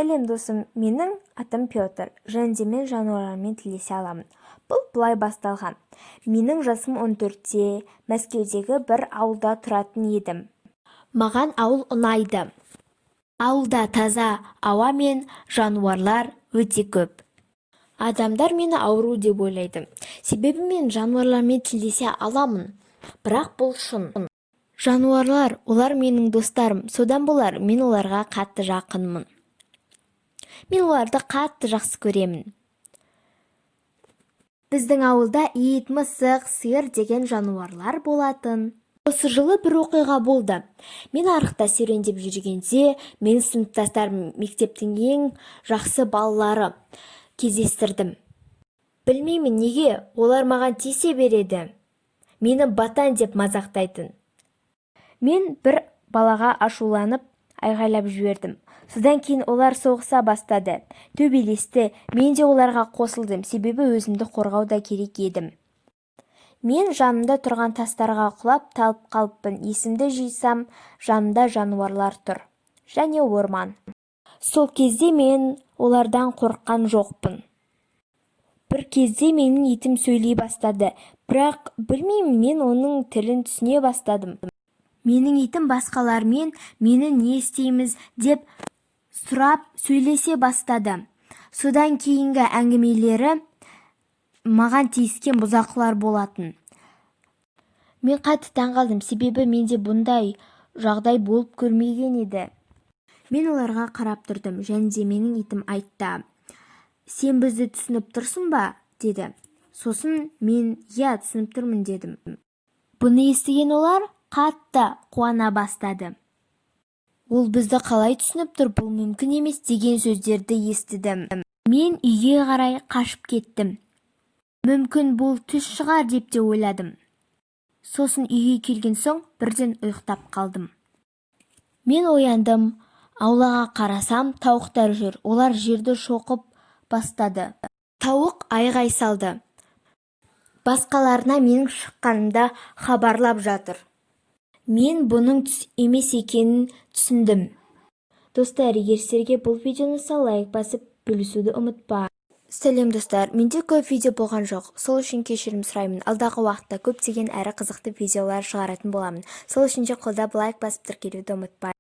Сәлем досым, менің атым Петр, және де мен жануарлармен тілдесе аламын. Бұл былай басталған. Менің жасым 14-те, Мәскеудегі бір ауылда тұратын едім. Маған ауыл ұнайды. Ауылда таза ауа мен жануарлар өте көп. Адамдар мені ауру деп ойлайды. Себебі мен жануарлармен тілдесе аламын. Бірақ бұл шын. Жануарлар, олар менің достарым, содан болар мен оларға қатты жақынмын. Мен оларды қатты жақсы көремін. Біздің ауылда ит, мысық, сиыр деген жануарлар болатын. Осы жылы бір оқиға болды. Мен арықта серуендеп жүргенде, мен сыныптастарым мектептің ең жақсы балалары кездестірдім. Білмеймін неге, олар маған тиісе береді. Мені батан деп мазақтайтын. Мен бір балаға ашуланып, айғайлап жібердім. Содан кейін олар соғыса бастады. Төбелесті, мен де оларға қосылдым, себебі өзімді қорғауда керек едім. Мен жанымда тұрған тастарға құлап талып қалыппын. Есімді жисам, жанымда жануарлар тұр. Және орман. Сол кезде мен олардан қорыққан жоқпын. Бір кезде менің итім сөйлей бастады. Бірақ білмеймін, мен оның тілін түсіне бастадым. Менің итім басқалармен мені не істейміз деп сұрап сөйлесе бастады. Содан кейінгі әңгімелері маған тиіскен бұзақылар болатын. Мен қатты таңғалдым, себебі менде бұндай жағдай болып көрмеген еді. Мен оларға қарап тұрдым, және де менің итім айтты. Сен бізді түсініп тұрсың ба? Деді. Сосын мен, иә, түсініп тұрмын дедім. Бұны естіген олар қатты қуана бастады. Ол бізді қалай түсініп тұр, бұл мүмкін емес деген сөздерді естідім. Мен үйге қарай қашып кеттім. Мүмкін бұл түс шығар деп те ойладым. Сосын үйге келген соң бірден ұйықтап қалдым. Мен ояндым, аулаға қарасам, тауықтар жүр. Олар жерді шоқып бастады. Тауық айғай салды. Басқаларына менің шыққанымда хабарлап жатыр. Мен бұның түс емес екенін түсіндім. Достар, егер сіздерге бұл видеоны лайк басып, бөлісуді ұмытпа. Сәлем достар, менде көп видео болған жоқ. Сол үшін кешірім сұраймын. Алдағы уақытта көптеген әрі қызықты видеолар шығаратын боламын. Сол үшін де қолдап лайк басып тіркелуді ұмытпа.